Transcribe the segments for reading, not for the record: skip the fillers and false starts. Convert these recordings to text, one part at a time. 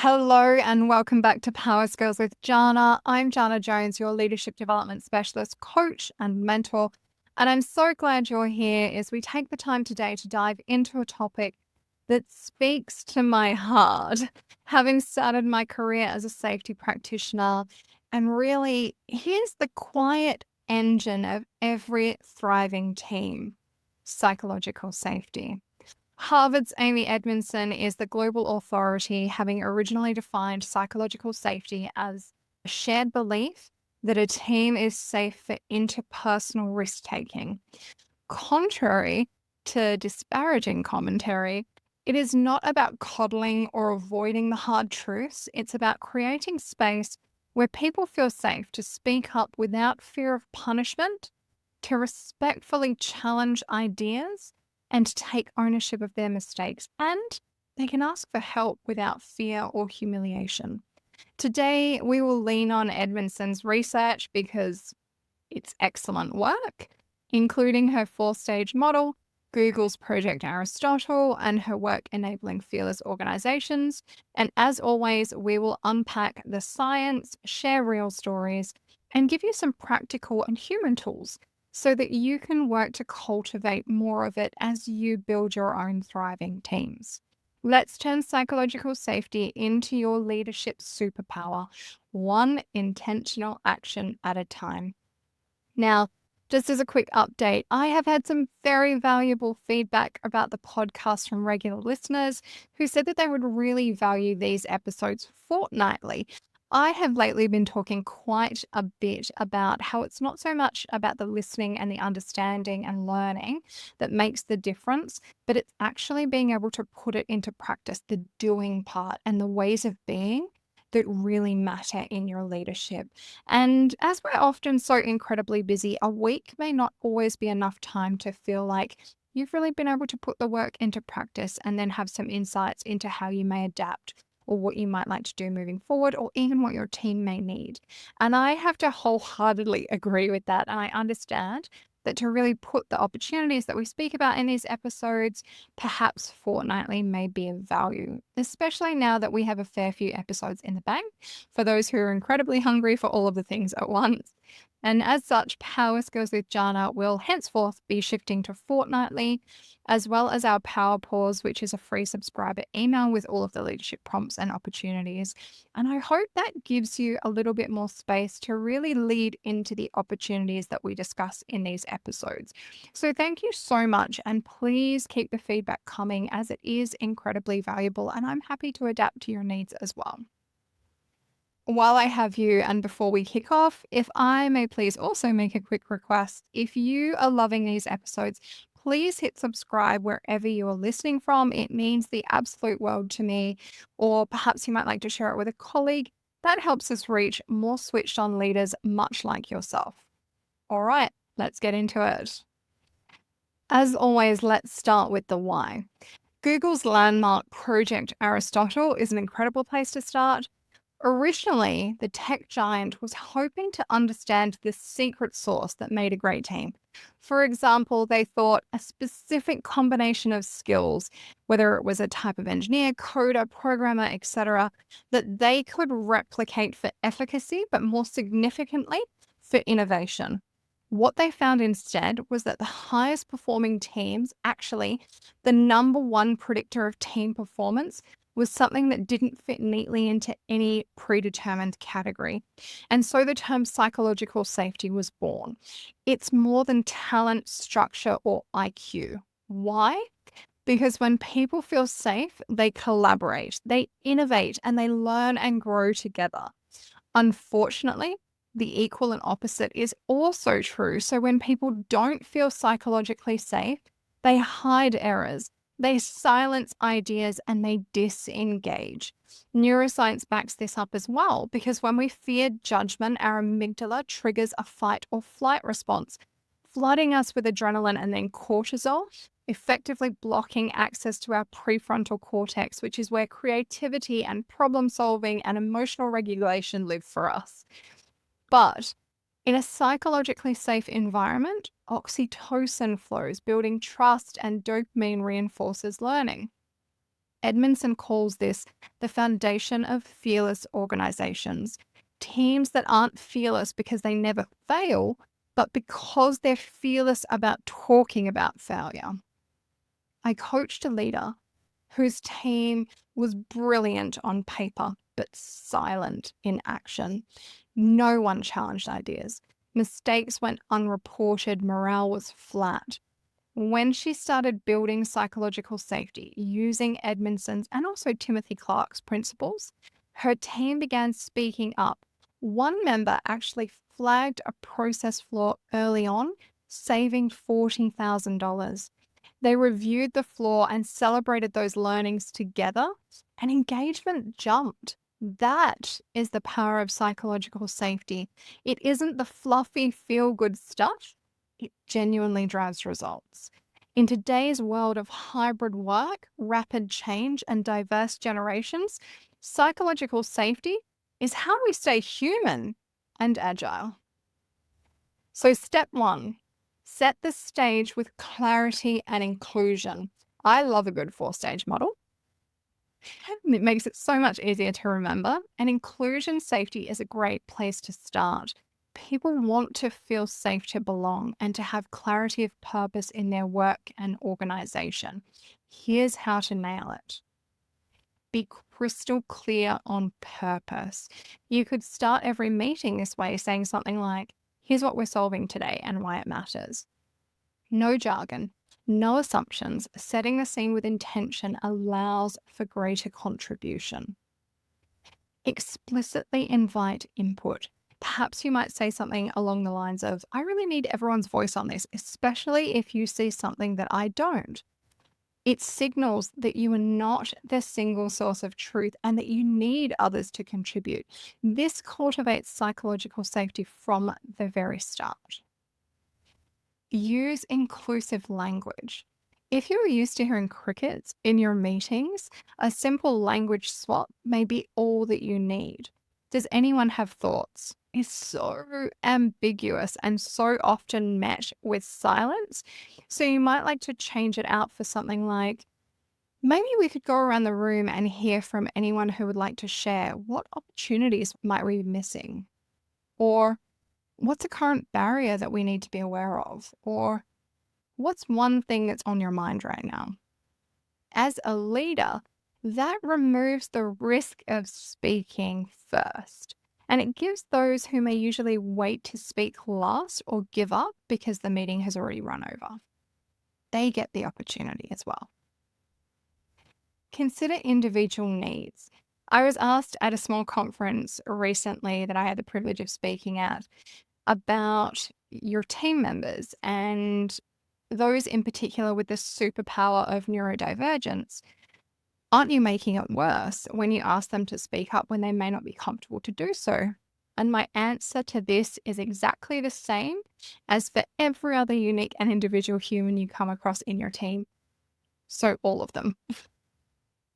Hello and welcome back to Power Skills with Janna. I'm Janna Jones, your leadership development specialist, coach, and mentor. And I'm so glad you're here as we take the time today to dive into a topic that speaks to my heart. Having started my career as a safety practitioner, and really, here's the quiet engine of every thriving team: psychological safety. Harvard's Amy Edmondson is the global authority, having originally defined psychological safety as a shared belief that a team is safe for interpersonal risk taking. Contrary to disparaging commentary, it is not about coddling or avoiding the hard truths. It's about creating space where people feel safe to speak up without fear of punishment, to respectfully challenge ideas, and to take ownership of their mistakes. And they can ask for help without fear or humiliation. Today, we will lean on Edmondson's research because it's excellent work, including her four-stage model, Google's Project Aristotle, and her work enabling fearless organizations. And as always, we will unpack the science, share real stories, and give you some practical and human tools so that you can work to cultivate more of it as you build your own thriving teams. Let's turn psychological safety into your leadership superpower, one intentional action at a time. Now, just as a quick update, I have had some very valuable feedback about the podcast from regular listeners who said that they would really value these episodes fortnightly. I have lately been talking quite a bit about how it's not so much about the listening and the understanding and learning that makes the difference, but it's actually being able to put it into practice, the doing part and the ways of being that really matter in your leadership. And as we're often so incredibly busy, a week may not always be enough time to feel like you've really been able to put the work into practice and then have some insights into how you may adapt or what you might like to do moving forward, or even what your team may need. And I have to wholeheartedly agree with that. And I understand that to really put the opportunities that we speak about in these episodes, perhaps fortnightly may be of value, especially now that we have a fair few episodes in the bank for those who are incredibly hungry for all of the things at once. And as such, Power Skills with Janna will henceforth be shifting to fortnightly, as well as our Power Pause, which is a free subscriber email with all of the leadership prompts and opportunities. And I hope that gives you a little bit more space to really lead into the opportunities that we discuss in these episodes. So thank you so much. And please keep the feedback coming, as it is incredibly valuable. And I'm happy to adapt to your needs as well. While I have you, and before we kick off, if I may please also make a quick request. If you are loving these episodes, please hit subscribe wherever you are listening from. It means the absolute world to me. Or perhaps you might like to share it with a colleague. That helps us reach more switched on leaders, much like yourself. All right, let's get into it. As always, let's start with the why. Google's landmark Project Aristotle is an incredible place to start. Originally, the tech giant was hoping to understand the secret sauce that made a great team. For example, they thought a specific combination of skills, whether it was a type of engineer, coder, programmer, etc., that they could replicate for efficacy, but more significantly, for innovation. What they found instead was that the highest performing teams, actually, the number one predictor of team performance, was something that didn't fit neatly into any predetermined category. And so the term psychological safety was born. It's more than talent, structure, or IQ. Why? Because when people feel safe, they collaborate, they innovate, and they learn and grow together. Unfortunately, the equal and opposite is also true. So when people don't feel psychologically safe, they hide errors, they silence ideas, and they disengage. Neuroscience backs this up as well, because when we fear judgment, our amygdala triggers a fight or flight response, flooding us with adrenaline and then cortisol, effectively blocking access to our prefrontal cortex, which is where creativity and problem solving and emotional regulation live for us. But in a psychologically safe environment, oxytocin flows, building trust, and dopamine reinforces learning. Edmondson calls this the foundation of fearless organizations. Teams that aren't fearless because they never fail, but because they're fearless about talking about failure. I coached a leader whose team was brilliant on paper, but silent in action. No one challenged ideas. Mistakes went unreported. Morale was flat. When she started building psychological safety using Edmondson's and also Timothy Clark's principles, her team began speaking up. One member actually flagged a process flaw early on, saving $40,000. They reviewed the flaw and celebrated those learnings together, and engagement jumped. That is the power of psychological safety. It isn't the fluffy, feel-good stuff. It genuinely drives results. In today's world of hybrid work, rapid change, and diverse generations, psychological safety is how we stay human and agile. So step 1, set the stage with clarity and inclusion. I love a good 4-stage model. It makes it so much easier to remember, and inclusion safety is a great place to start. People want to feel safe to belong and to have clarity of purpose in their work and organization. Here's how to nail it. Be crystal clear on purpose. You could start every meeting this way, saying something like, here's what we're solving today and why it matters. No jargon, no assumptions. Setting the scene with intention allows for greater contribution. Explicitly invite input. Perhaps you might say something along the lines of, I really need everyone's voice on this, especially if you see something that I don't. It signals that you are not the single source of truth and that you need others to contribute. This cultivates psychological safety from the very start. Use inclusive language. If you're used to hearing crickets in your meetings, a simple language swap may be all that you need. Does anyone have thoughts? It's so ambiguous and so often met with silence. So you might like to change it out for something like, maybe we could go around the room and hear from anyone who would like to share. What opportunities might we be missing? Or what's a current barrier that we need to be aware of? Or what's one thing that's on your mind right now? As a leader, that removes the risk of speaking first. And it gives those who may usually wait to speak last or give up because the meeting has already run over. They get the opportunity as well. Consider individual needs. I was asked at a small conference recently that I had the privilege of speaking at about your team members and those in particular with the superpower of neurodivergence. Aren't you making it worse when you ask them to speak up when they may not be comfortable to do so? And my answer to this is exactly the same as for every other unique and individual human you come across in your team. So all of them.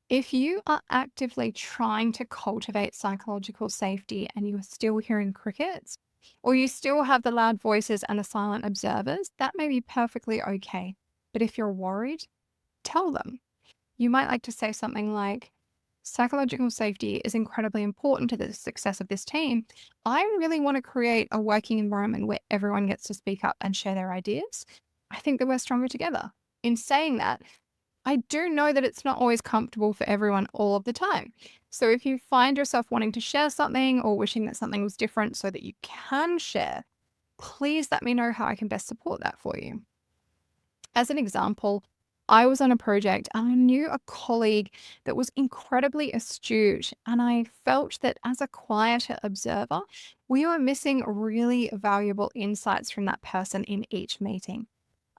If you are actively trying to cultivate psychological safety and you are still hearing crickets, or you still have the loud voices and the silent observers, that may be perfectly okay. But if you're worried, tell them. You might like to say something like, psychological safety is incredibly important to the success of this team. I really want to create a working environment where everyone gets to speak up and share their ideas. I think that we're stronger together. In saying that, I do know that it's not always comfortable for everyone all of the time. So if you find yourself wanting to share something or wishing that something was different so that you can share, please let me know how I can best support that for you. As an example, I was on a project and I knew a colleague that was incredibly astute, and I felt that as a quieter observer, we were missing really valuable insights from that person in each meeting.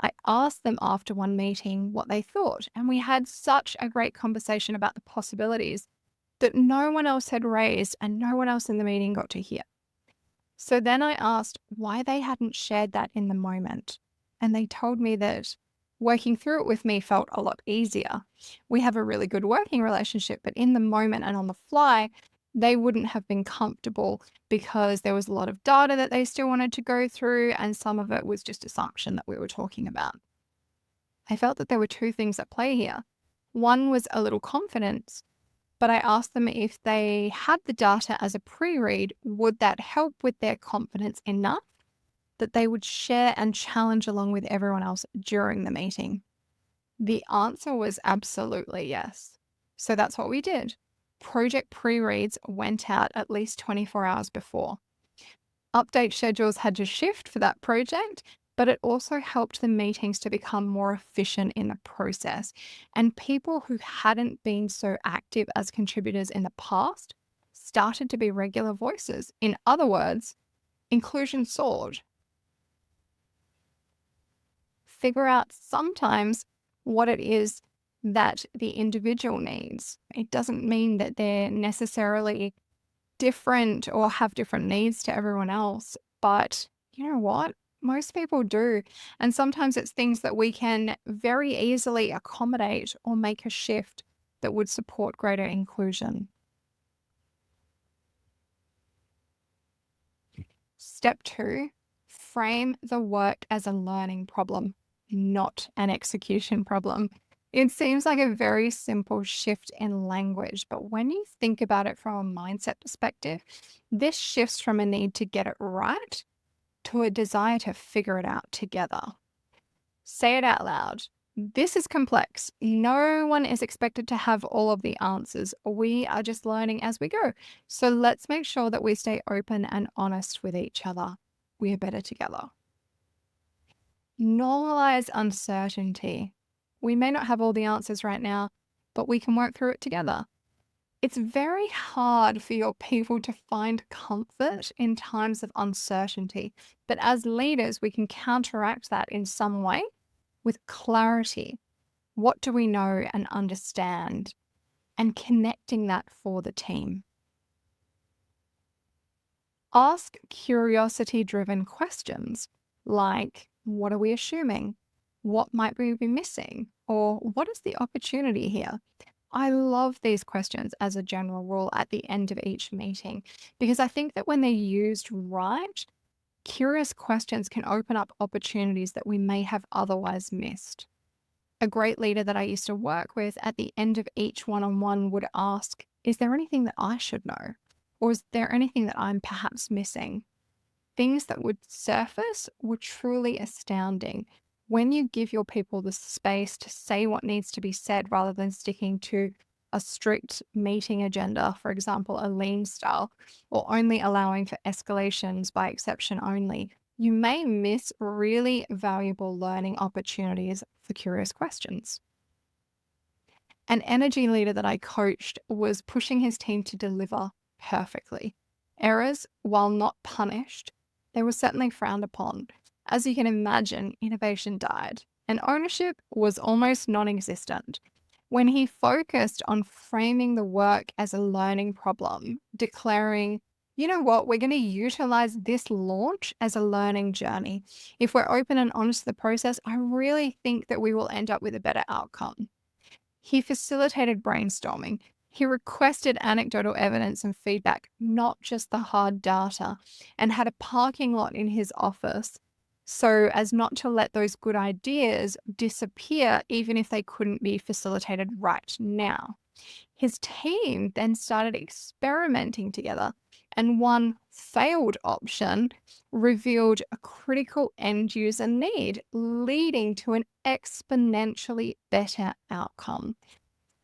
I asked them after one meeting what they thought, and we had such a great conversation about the possibilities that no one else had raised and no one else in the meeting got to hear. So then I asked why they hadn't shared that in the moment, and they told me that working through it with me felt a lot easier. We have a really good working relationship, but in the moment and on the fly, they wouldn't have been comfortable because there was a lot of data that they still wanted to go through, and some of it was just assumption that we were talking about. I felt that there were two things at play here. One was a little confident, but I asked them if they had the data as a pre-read, would that help with their confidence enough that they would share and challenge along with everyone else during the meeting? The answer was absolutely yes. So that's what we did. Project pre-reads went out at least 24 hours before. Update schedules had to shift for that project, but it also helped the meetings to become more efficient in the process. And people who hadn't been so active as contributors in the past started to be regular voices. In other words, inclusion soared. Figure out sometimes what it is that the individual needs. It doesn't mean that they're necessarily different or have different needs to everyone else, but you know what? Most people do. And sometimes it's things that we can very easily accommodate or make a shift that would support greater inclusion. Step 2, frame the work as a learning problem, not an execution problem. It seems like a very simple shift in language, but when you think about it from a mindset perspective, this shifts from a need to get it right to a desire to figure it out together. Say it out loud. This is complex. No one is expected to have all of the answers. We are just learning as we go. So let's make sure that we stay open and honest with each other. We are better together. Normalize uncertainty. We may not have all the answers right now, but we can work through it together. It's very hard for your people to find comfort in times of uncertainty, but as leaders, we can counteract that in some way with clarity. What do we know and understand? And connecting that for the team. Ask curiosity-driven questions like, what are we assuming? What might we be missing? Or what is the opportunity here? I love these questions as a general rule at the end of each meeting because I think that when they're used right, curious questions can open up opportunities that we may have otherwise missed. A great leader that I used to work with at the end of each one-on-one would ask, is there anything that I should know? Or is there anything that I'm perhaps missing? Things that would surface were truly astounding. When you give your people the space to say what needs to be said rather than sticking to a strict meeting agenda, for example, a lean style, or only allowing for escalations by exception only, you may miss really valuable learning opportunities for curious questions. An energy leader that I coached was pushing his team to deliver perfectly. Errors, while not punished, they were certainly frowned upon. As you can imagine, innovation died, and ownership was almost non-existent. When he focused on framing the work as a learning problem, declaring, you know what, we're going to utilize this launch as a learning journey. If we're open and honest to the process, I really think that we will end up with a better outcome. He facilitated brainstorming. He requested anecdotal evidence and feedback, not just the hard data, and had a parking lot in his office so as not to let those good ideas disappear, even if they couldn't be facilitated right now. His team then started experimenting together, and one failed option revealed a critical end user need, leading to an exponentially better outcome.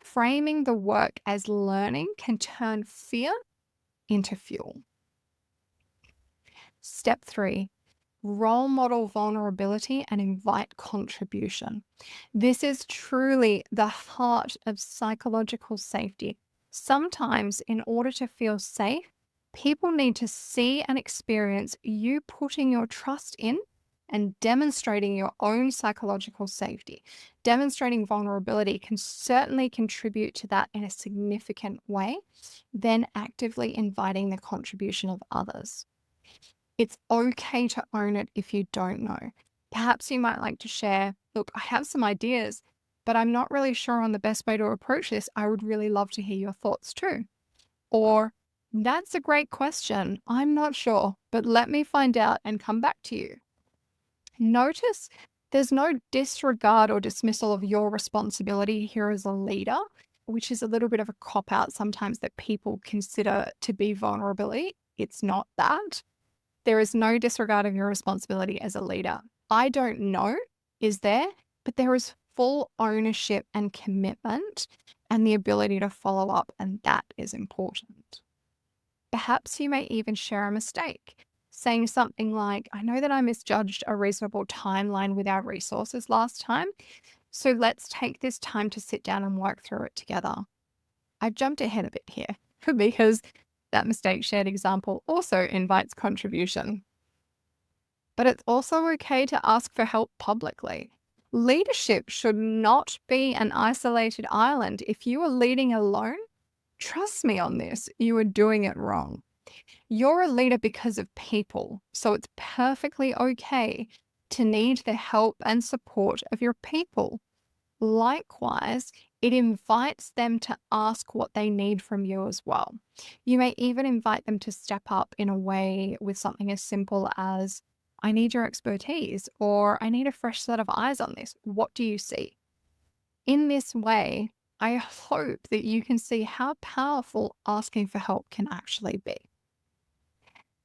Framing the work as learning can turn fear into fuel. Step 3, role model vulnerability and invite contribution. This is truly the heart of psychological safety. Sometimes, in order to feel safe, people need to see and experience you putting your trust in and demonstrating your own psychological safety. Demonstrating vulnerability can certainly contribute to that in a significant way, then actively inviting the contribution of others. It's okay to own it if you don't know. Perhaps you might like to share, look, I have some ideas, but I'm not really sure on the best way to approach this. I would really love to hear your thoughts too. Or, that's a great question. I'm not sure, but let me find out and come back to you. Notice There's no disregard or dismissal of your responsibility here as a leader, which is a little bit of a cop out sometimes that people consider to be vulnerability. It's not that. There is no disregard of your responsibility as a leader. I don't know, is there? But there is full ownership and commitment and the ability to follow up, and that is important. Perhaps you may even share a mistake, saying something like, I know that I misjudged a reasonable timeline with our resources last time, so let's take this time to sit down and work through it together. I've jumped ahead a bit here because that mistake shared example also invites contribution. But it's also okay to ask for help publicly. Leadership should not be an isolated island. If you are leading alone, trust me on this, you are doing it wrong. You're a leader because of people, so it's perfectly okay to need the help and support of your people. Likewise, it invites them to ask what they need from you as well. You may even invite them to step up in a way with something as simple as, I need your expertise, or I need a fresh set of eyes on this. What do you see? In this way, I hope that you can see how powerful asking for help can actually be.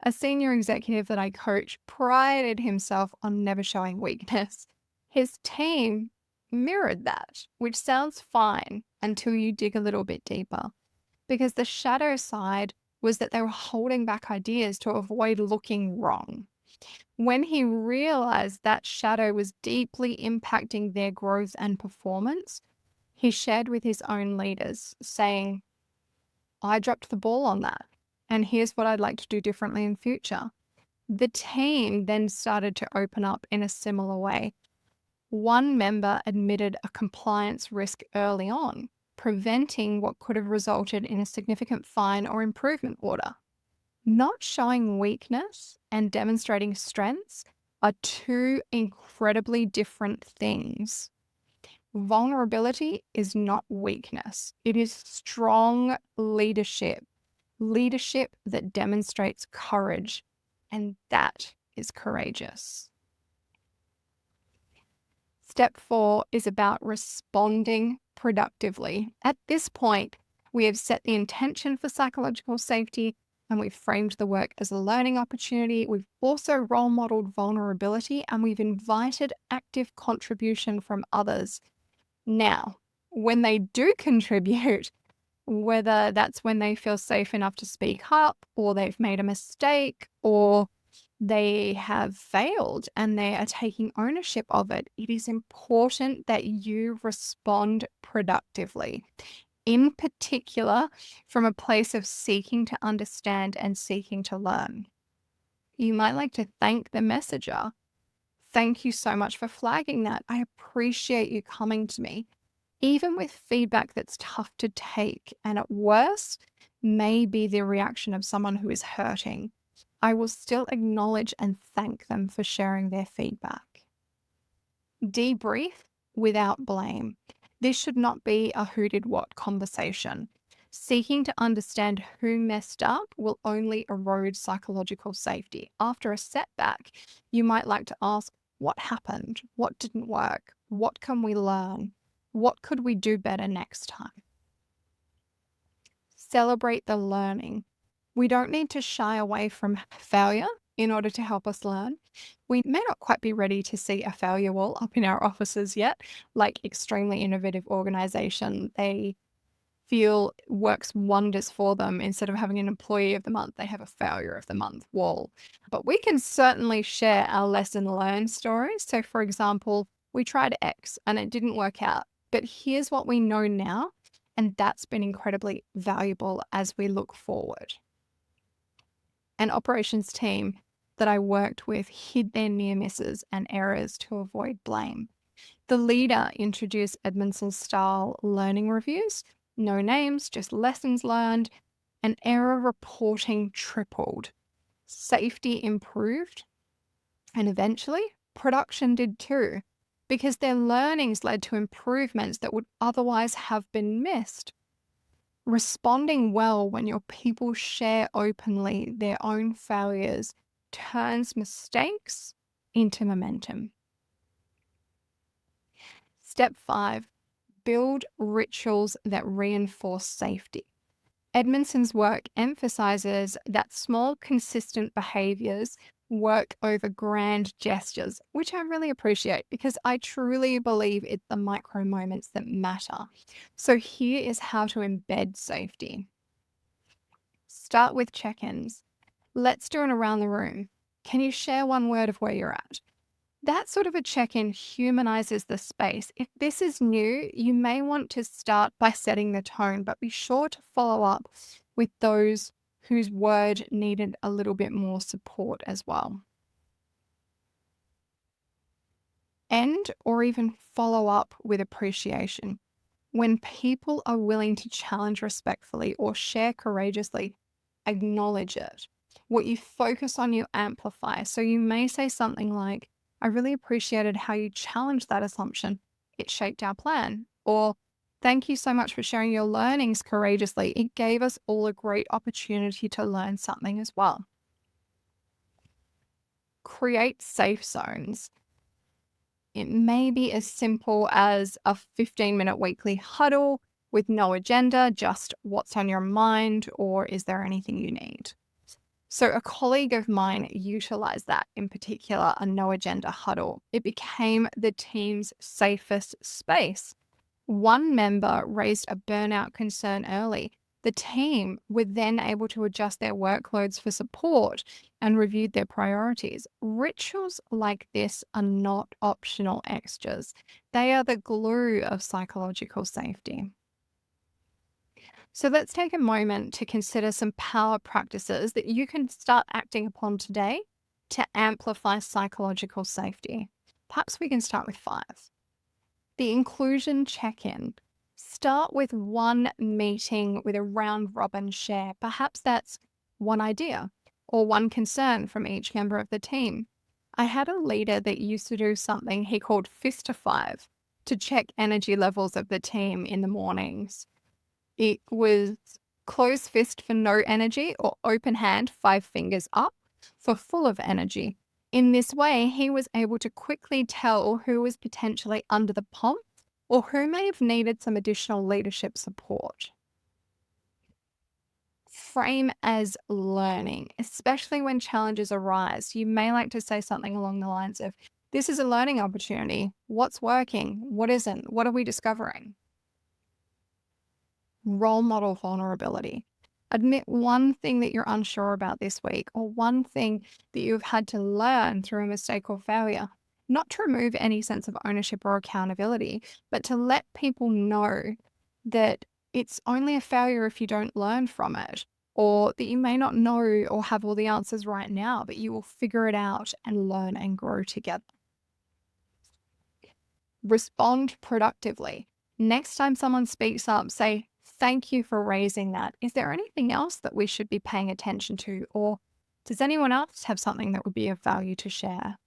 A senior executive that I coach prided himself on never showing weakness. His team mirrored that, which sounds fine until you dig a little bit deeper, because the shadow side was that they were holding back ideas to avoid looking wrong. When he realized that shadow was deeply impacting their growth and performance, he shared with his own leaders, saying, I dropped the ball on that, and here's what I'd like to do differently in future. The team then started to open up in a similar way. One member admitted a compliance risk early on, preventing what could have resulted in a significant fine or improvement order. Not showing weakness and demonstrating strengths are two incredibly different things. Vulnerability is not weakness. It is strong leadership, leadership that demonstrates courage, and that is courageous. Step 4 is about responding productively. At this point, we have set the intention for psychological safety and we've framed the work as a learning opportunity. We've also role modeled vulnerability and we've invited active contribution from others. Now, when they do contribute, whether that's when they feel safe enough to speak up or they've made a mistake or they have failed and they are taking ownership of it, it is important that you respond productively. In particular, from a place of seeking to understand and seeking to learn. You might like to thank the messenger. Thank you so much for flagging that. I appreciate you coming to me. Even with feedback that's tough to take and at worst may be the reaction of someone who is hurting, I will still acknowledge and thank them for sharing their feedback. Debrief without blame. This should not be a who did what conversation. Seeking to understand who messed up will only erode psychological safety. After a setback, you might like to ask, what happened? What didn't work? What can we learn? What could we do better next time? Celebrate the learning. We don't need to shy away from failure in order to help us learn. We may not quite be ready to see a failure wall up in our offices yet, like extremely innovative organization. They feel works wonders for them. Instead of having an employee of the month, they have a failure of the month wall. But we can certainly share our lesson learned stories. So for example, we tried X and it didn't work out, but here's what we know now. And that's been incredibly valuable as we look forward. An operations team that I worked with hid their near misses and errors to avoid blame. The leader introduced Edmondson's style learning reviews, no names, just lessons learned, and error reporting tripled. Safety improved, and eventually production did too, because their learnings led to improvements that would otherwise have been missed. Responding well when your people share openly their own failures turns mistakes into momentum. Step 5, build rituals that reinforce safety. Edmondson's work emphasizes that small, consistent behaviors work over grand gestures, which I really appreciate because I truly believe it's the micro moments that matter. So, here is how to embed safety. Start with check ins. Let's do it around the room. Can you share one word of where you're at? That sort of a check in humanizes the space. If this is new, you may want to start by setting the tone, but be sure to follow up with those whose word needed a little bit more support as well. End or even follow up with appreciation. When people are willing to challenge respectfully or share courageously, acknowledge it. What you focus on, you amplify. So you may say something like, I really appreciated how you challenged that assumption. It shaped our plan. Or, thank you so much for sharing your learnings courageously. It gave us all a great opportunity to learn something as well. Create safe zones. It may be as simple as a 15-minute weekly huddle with no agenda, just what's on your mind, or is there anything you need? So, a colleague of mine utilized that in particular, a no agenda huddle. It became the team's safest space. One member raised a burnout concern early. The team were then able to adjust their workloads for support and reviewed their priorities. Rituals like this are not optional extras, they are the glue of psychological safety. So let's take a moment to consider some power practices that you can start acting upon today to amplify psychological safety. Perhaps we can start with 5. The inclusion check in. Start with one meeting with a round robin share. Perhaps that's one idea or one concern from each member of the team. I had a leader that used to do something he called Fist to 5 to check energy levels of the team in the mornings. It was closed fist for no energy or open hand, 5 fingers up for full of energy. In this way, he was able to quickly tell who was potentially under the pump or who may have needed some additional leadership support. Frame as learning, especially when challenges arise. You may like to say something along the lines of, this is a learning opportunity. What's working? What isn't? What are we discovering? Role model vulnerability. Admit one thing that you're unsure about this week or one thing that you've had to learn through a mistake or failure. Not to remove any sense of ownership or accountability, but to let people know that it's only a failure if you don't learn from it, or that you may not know or have all the answers right now, but you will figure it out and learn and grow together. Respond productively. Next time someone speaks up, say, thank you for raising that. Is there anything else that we should be paying attention to? Or does anyone else have something that would be of value to share?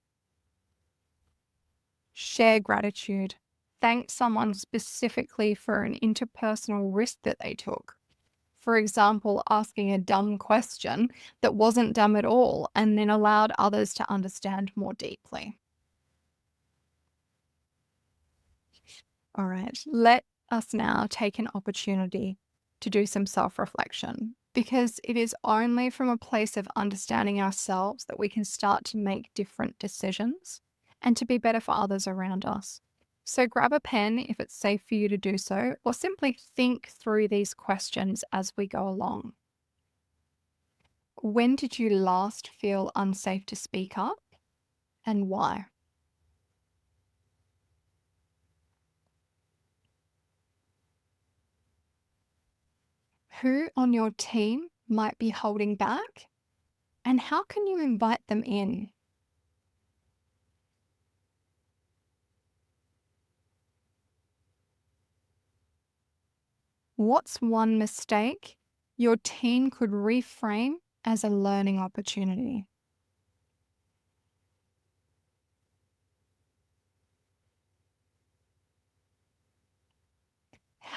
Share gratitude. Thank someone specifically for an interpersonal risk that they took. For example, asking a dumb question that wasn't dumb at all and then allowed others to understand more deeply. All right, let us now take an opportunity to do some self reflection because it is only from a place of understanding ourselves that we can start to make different decisions and to be better for others around us. So grab a pen if it's safe for you to do so, or simply think through these questions as we go along. When did you last feel unsafe to speak up and why? Who on your team might be holding back? And how can you invite them in? What's one mistake your team could reframe as a learning opportunity?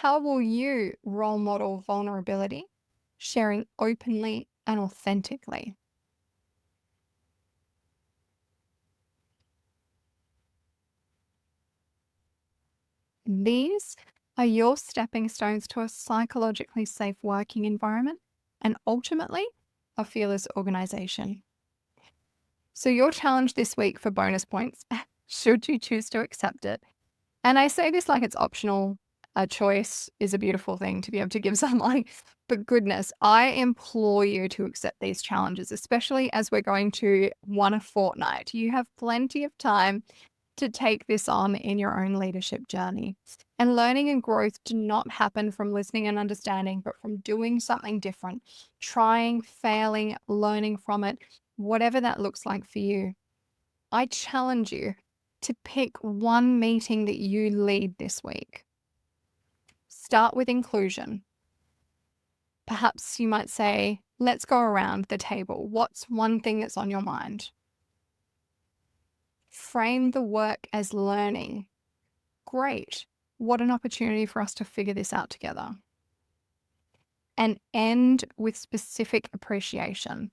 How will you role model vulnerability, sharing openly and authentically? These are your stepping stones to a psychologically safe working environment and ultimately a fearless organization. So, your challenge this week for bonus points, should you choose to accept it, and I say this like it's optional. A choice is a beautiful thing to be able to give someone. But goodness, I implore you to accept these challenges, especially as we're going to one a fortnight. You have plenty of time to take this on in your own leadership journey. And learning and growth do not happen from listening and understanding, but from doing something different, trying, failing, learning from it, whatever that looks like for you. I challenge you to pick one meeting that you lead this week. Start with inclusion. Perhaps you might say, let's go around the table. What's one thing that's on your mind? Frame the work as learning. Great. What an opportunity for us to figure this out together. And end with specific appreciation.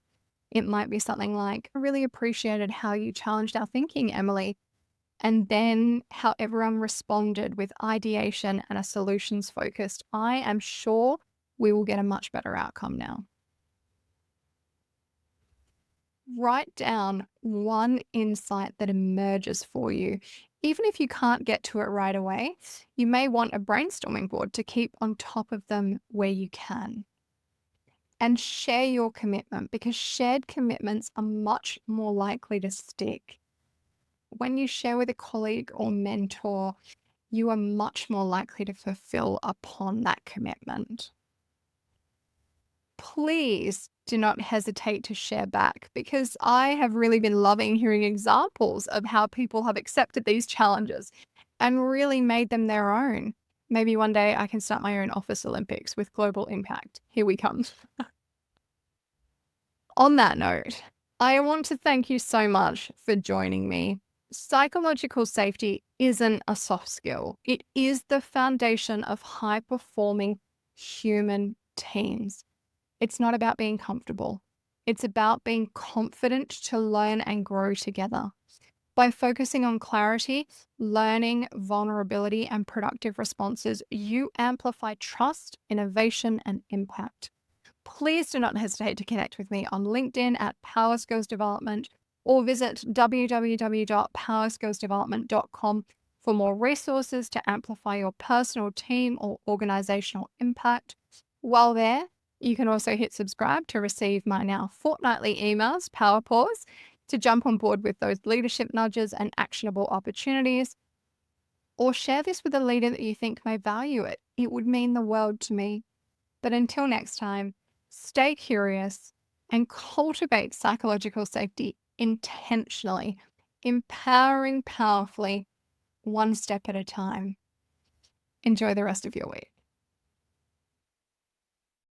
It might be something like, I really appreciated how you challenged our thinking, Emily. And then how everyone responded with ideation and a solutions focused. I am sure we will get a much better outcome now. Write down one insight that emerges for you. Even if you can't get to it right away, you may want a brainstorming board to keep on top of them where you can. And share your commitment, because shared commitments are much more likely to stick. When you share with a colleague or mentor, you are much more likely to fulfill upon that commitment. Please do not hesitate to share back, because I have really been loving hearing examples of how people have accepted these challenges and really made them their own. Maybe one day I can start my own office Olympics with global impact. Here we come. On that note, I want to thank you so much for joining me. Psychological safety isn't a soft skill. It is the foundation of high-performing human teams. It's not about being comfortable. It's about being confident to learn and grow together. By focusing on clarity, learning, vulnerability, and productive responses, you amplify trust, innovation, and impact. Please do not hesitate to connect with me on LinkedIn at Power Skills Development, or visit www.powerskillsdevelopment.com for more resources to amplify your personal, team, or organizational impact. While there, you can also hit subscribe to receive my now fortnightly emails, Power Pause, to jump on board with those leadership nudges and actionable opportunities. Or share this with a leader that you think may value it. It would mean the world to me. But until next time, stay curious and cultivate psychological safety intentionally, empowering powerfully, one step at a time. Enjoy the rest of your week.